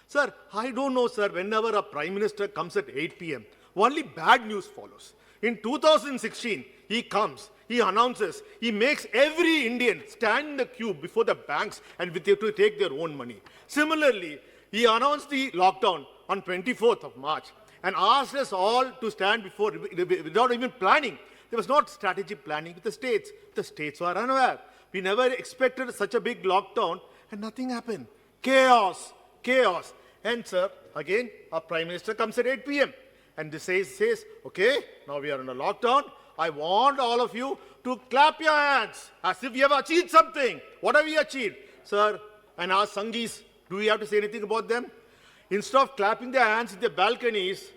Sir, I don't know, sir, whenever a Prime Minister comes at 8 p.m., only bad news follows. In 2016, he comes, he announces, he makes every Indian stand in the queue before the banks and with to take their own money. Similarly, he announced the lockdown on 24th of March and asked us all to stand before without even planning. There was not strategic planning with the states. The states were unaware. We never expected such a big lockdown and nothing happened. Chaos, chaos. And sir, again, our Prime Minister comes at 8 p.m. and this says, okay, now we are in a lockdown. I want all of you to clap your hands as if you have achieved something. What have we achieved? Sir, and our Sanghis, do we have to say anything about them? Instead of clapping their hands in the balconies,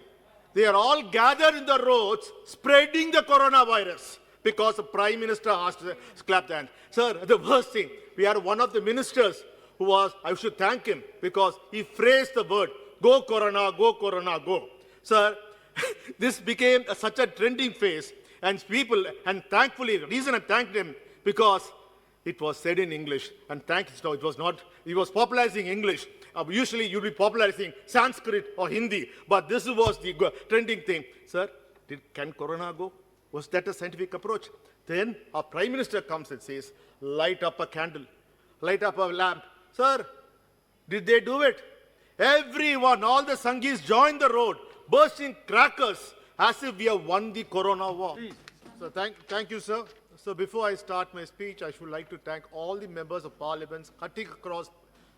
they are all gathered in the roads spreading the coronavirus because the Prime Minister asked to clap their hands. Sir, the worst thing, we had one of the ministers who was, I should thank him because he phrased the word, go Corona, go. Sir, this became such a trending phase and people, and thankfully, the reason I thanked him because it was said in English and thanks, no, it was not, he was popularizing English. Usually you'll be popularizing Sanskrit or Hindi, but this was the trending thing. Sir, can Corona go? Was that a scientific approach? Then our Prime Minister comes and says, light up a candle, light up a lamp. Sir, did they do it? Everyone, all the Sanghis joined the road, bursting crackers as if we have won the Corona war. Please. So thank you, sir. So before I start my speech, I should like to thank all the members of parliament cutting across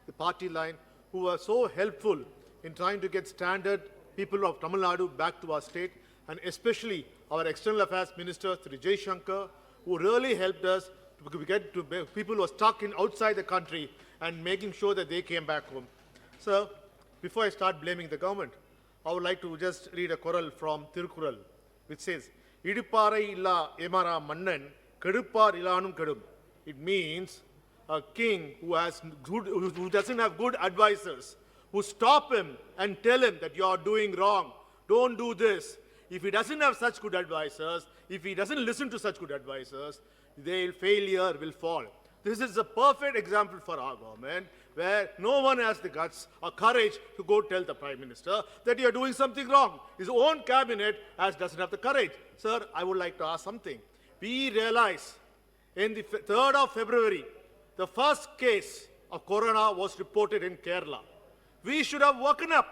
the party line who were so helpful in trying to get standard people of Tamil Nadu back to our state, and especially our External Affairs Minister, Sri Jay Shankar, who really helped us to get to people who were stuck outside the country and making sure that they came back home. So, before I start blaming the government, I would like to just read a choral from Tirukkural, which says, Idiparai illa emara mannan, keduppar ilanum kedum. It means a king who doesn't have good advisors, who stop him and tell him that you are doing wrong, don't do this. If he doesn't have such good advisors, if he doesn't listen to such good advisors, failure will fall. This is a perfect example for our government, where no one has the guts or courage to go tell the Prime Minister that you are doing something wrong. His own cabinet doesn't have the courage. Sir, I would like to ask something. We realize in the 3rd of February, the first case of Corona was reported in Kerala. We should have woken up.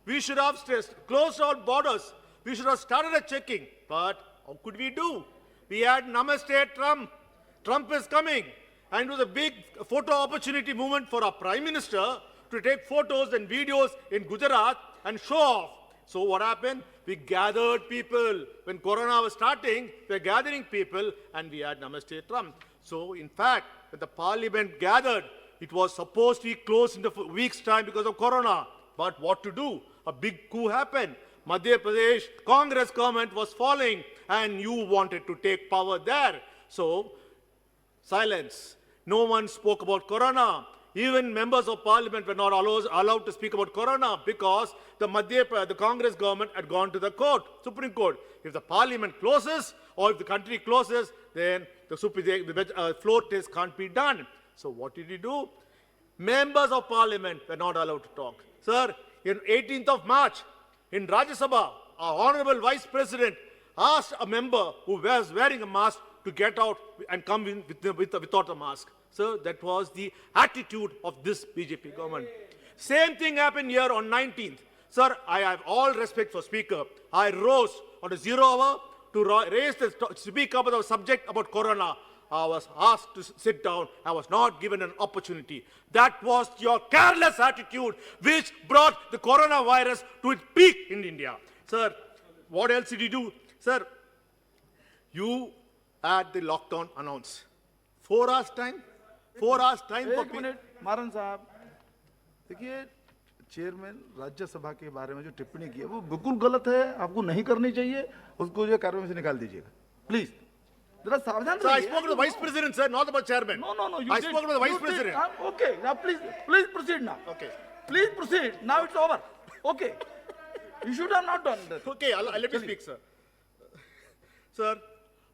We should have closed our borders. We should have started a checking. But how could we do? We had Namaste Trump. Trump is coming. And it was a big photo opportunity movement for our Prime Minister to take photos and videos in Gujarat and show off. So what happened? We gathered people. When Corona was starting, we were gathering people and we had Namaste Trump. So in fact, when the parliament gathered, it was supposed to be closed in a week's time because of Corona. But what to do? A big coup happened. Madhya Pradesh Congress government was falling and you wanted to take power there. So, silence. No one spoke about Corona. Even members of parliament were not allowed to speak about Corona because the Congress government had gone to the court, Supreme Court. If the parliament closes or if the country closes, then the floor test can't be done. So what did he do? Members of parliament were not allowed to talk. Sir, in 18th of March, in Rajya Sabha, our Honorable Vice President asked a member who was wearing a mask to get out and come in without a mask. So that was the attitude of this BJP government. Same thing happened here on 19th. Sir, I have all respect for Speaker. I rose on a 0 hour to speak about the subject about Corona. I was asked to sit down. I was not given an opportunity. That was your careless attitude which brought the coronavirus to its peak in India. Sir, what else did you do? Sir, you had the lockdown announced. 4 hours time? 4 hours time for people. 1 minute, मारन साहब, देखिए chairman Rajya Sabha के बारे में जो टिप्पणी की है वो बिल्कुल गलत है, आपको नहीं करनी चाहिए, उसको जो कार्यक्रम से निकाल दीजिएगा, प्लीज. जरा सावधान रहिए. Sir, I spoke to the Vice President, sir, not about Chairman. No. I spoke to the Vice President. Okay, now please proceed now. Okay. Please proceed. Now it's over. Okay. You should have not done that. Okay, I'll let you speak, sir. Sir,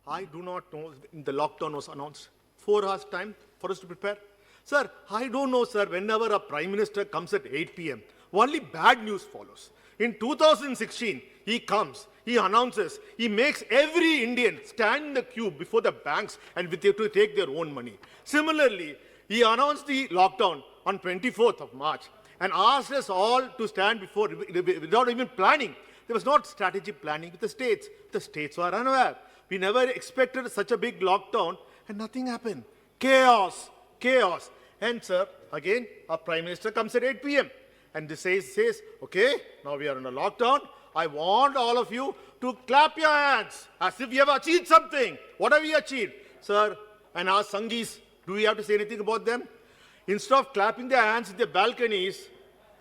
I do not know the lockdown was announced. 4 hours time for us to prepare. Sir, I don't know, sir, whenever a Prime Minister comes at 8 p.m., only bad news follows. In 2016, he comes, he announces, he makes every Indian stand in the queue before the banks and to take their own money. Similarly, he announced the lockdown on 24th of March and asked us all to stand before without even planning. There was not strategic planning with the states. The states were unaware. We never expected such a big lockdown and nothing happened. Chaos, chaos. And sir, again, our Prime Minister comes at 8 p.m. and this says, okay, now we are in a lockdown. I want all of you to clap your hands as if we have achieved something. What have we achieved? Sir, and our Sanghis, do we have to say anything about them? Instead of clapping their hands in the balconies,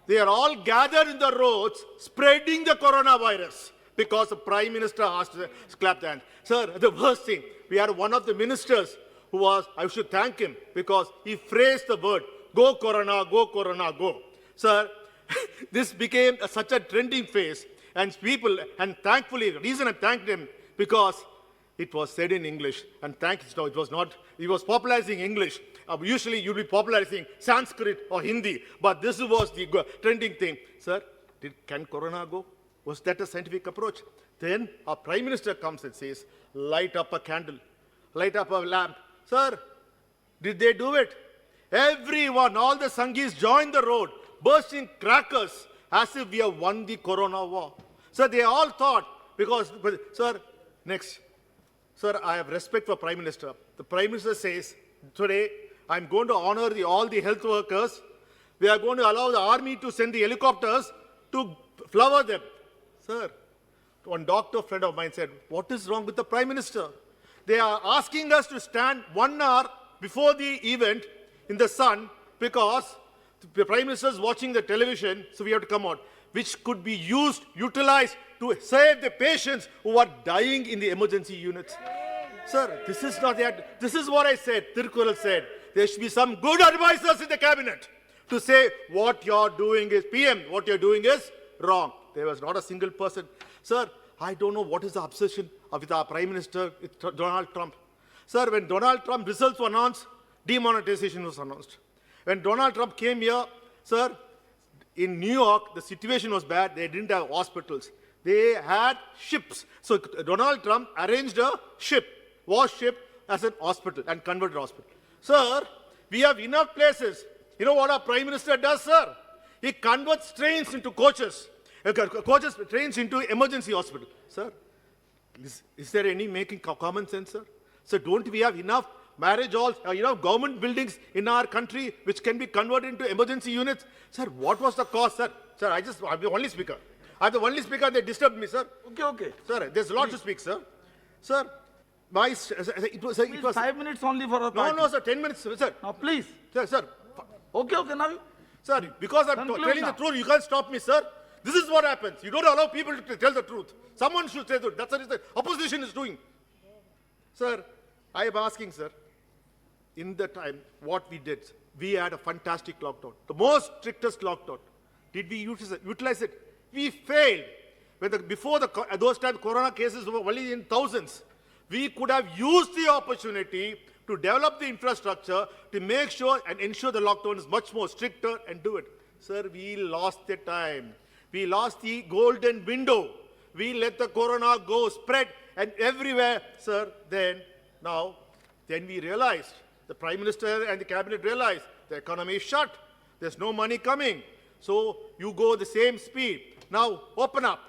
they are all gathered in the roads spreading the coronavirus because the Prime Minister asked to clap their hands. Sir, the worst thing, we had one of the ministers who was, I should thank him because he phrased the word, go Corona, go. Sir, this became such a trending phase and people, and thankfully, the reason I thanked him because it was said in English and it was not, he was popularizing English. Usually you'll be popularizing Sanskrit or Hindi, but this was the trending thing. Sir, can Corona go? Was that a scientific approach? Then our Prime Minister comes and says, light up a candle, light up a lamp. Sir, did they do it? Everyone, all the Sanghis joined the road, bursting crackers as if we have won the Corona war. Sir, they all thought, because, sir, next. Sir, I have respect for Prime Minister. The Prime Minister says, today, I'm going to honor all the health workers. We are going to allow the army to send the helicopters to flower them. Sir, one doctor friend of mine said, what is wrong with the Prime Minister? They are asking us to stand 1 hour before the event in the sun because the Prime Minister is watching the television, so we have to come out, which could be utilized to save the patients who are dying in the emergency units. Sir, this is not that. This is what I said, Tirkural said. There should be some good advisors in the cabinet to say what you're doing is, PM, what you're doing is wrong. There was not a single person. Sir, I don't know what is the obsession with our Prime Minister, Donald Trump. Sir, when Donald Trump results were announced, demonetization was announced. When Donald Trump came here, sir, in New York, the situation was bad. They didn't have hospitals. They had ships. So Donald Trump arranged a warship as a hospital and converted hospital. Sir, we have enough places. You know what our Prime Minister does, sir? He converts trains into coaches. Trains into emergency hospital. Sir, is there any making common sense, sir? So don't we have enough marriage halls, government buildings in our country which can be converted into emergency units? Sir, what was the cost, sir? Sir, I'm the only speaker. I'm the only speaker, they disturbed me, sir. Okay. Sir, there's a lot to speak, sir. Sir, it was 5 minutes only for a party. No, sir, 10 minutes, sir. Now, please. Sir. Okay, now. Sir, because I'm Conclude telling now. the truth, you can't stop me, sir. This is what happens. You don't allow people to tell the truth. Someone should say the truth. That's what the opposition is doing. Sir, I am asking, sir, in the time, what we did, we had a fantastic lockdown. The most strictest lockdown. Did we utilize it? We failed. Before those times, corona cases were only in thousands. We could have used the opportunity to develop the infrastructure to make sure and ensure the lockdown is much more stricter and do it. Sir, we lost the time. We lost the golden window. We let the corona go spread and everywhere, sir. Then we realized, the Prime Minister and the Cabinet realized the economy is shut. There's no money coming. So you go the same speed. Now open up.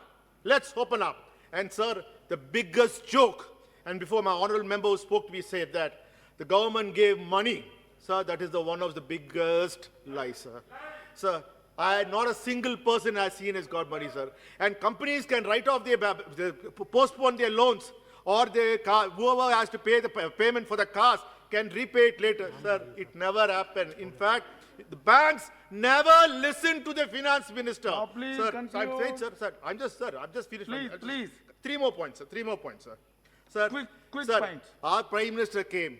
Let's open up. And sir, the biggest joke, and before my honorable member who spoke to me said that the government gave money. Sir, that is one of the biggest lies, sir. Sir, not a single person I've seen has got money, sir. And companies can write off postpone their loans, or whoever has to pay the payment for the cars can repay it later. Sir, it never happened. In fact, the banks never listened to the finance minister. Now, please sir, continue. I'm saying, sir, I'm just finished. Please. 3 more points, sir. Sir, Quick sir, points. our Prime Minister came.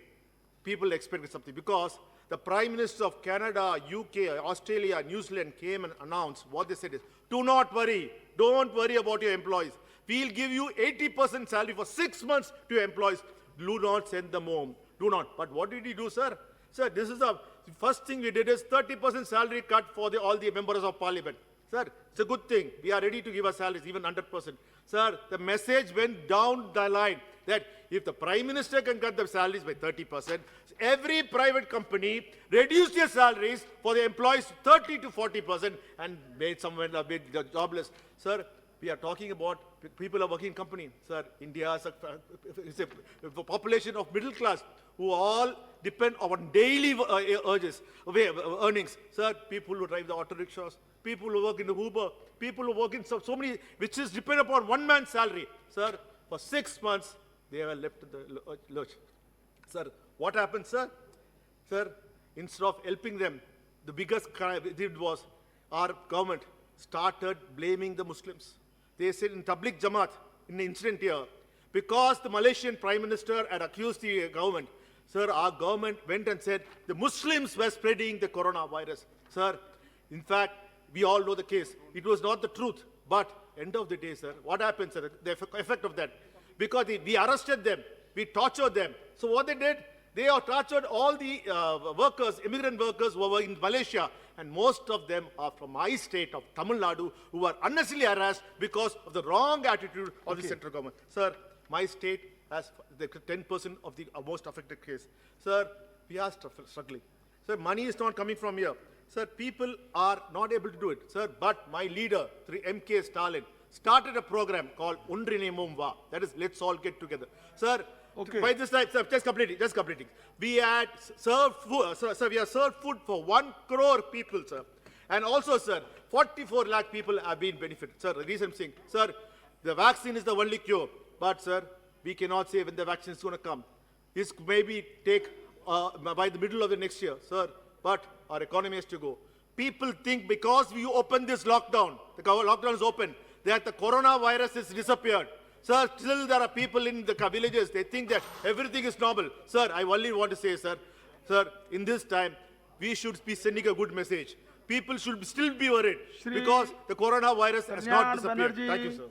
People expected something because the Prime Minister of Canada, UK, Australia, New Zealand came and announced what they said is, do not worry. Don't worry about your employees. We'll give you 80% salary for 6 months to your employees. Do not send them home. Do not. But what did he do, sir? Sir, this is the first thing we did is 30% salary cut for all the members of parliament. Sir, it's a good thing. We are ready to give our salaries, even 100%. Sir, the message went down the line that if the Prime Minister can cut the salaries by 30%, every private company reduced their salaries for the employees 30 to 40% and made someone a bit jobless. Sir, we are talking about people are working in company. Sir, India is a population of middle class who all depend on daily earnings. Sir, people who drive the auto rickshaws, people who work in the Uber, people who work in so many, which is depend upon one man's salary. Sir, for 6 months, they were left in the lurch. Sir, what happened, sir? Sir, instead of helping them, the biggest crime they did was our government started blaming the Muslims. They said in Tabligh Jamaat, in the incident here, because the Malaysian Prime Minister had accused the government, sir, our government went and said the Muslims were spreading the coronavirus. Sir, in fact, we all know the case. It was not the truth. But end of the day, sir, what happened, sir, the effect of that? Because we arrested them, we tortured them. So what they did, they have tortured all the workers, immigrant workers who were in Malaysia, and most of them are from my state of Tamil Nadu, who were unnecessarily harassed because of the wrong attitude of the central government. Sir, my state has the 10% of the most affected case. Sir, we are struggling. Sir, money is not coming from here. Sir, people are not able to do it. Sir, but my leader, Sri M.K. Stalin, started a program called Undrinimum Va. That is, let's all get together. Sir, by this time, sir, just completing. We had served food, sir, we have served food for 1 crore people, sir. And also, sir, 44 lakh people have been benefited. Sir, the reason I'm saying, sir, the vaccine is the only cure. But, sir, we cannot say when the vaccine is going to come. This maybe take by the middle of the next year, sir. But our economy has to go. People think because we open this lockdown, the lockdown is open, that the coronavirus has disappeared. Sir, still there are people in the villages, they think that everything is normal. Sir, I only want to say, sir, in this time, we should be sending a good message. People should still be worried because the coronavirus has not disappeared. Thank you, sir.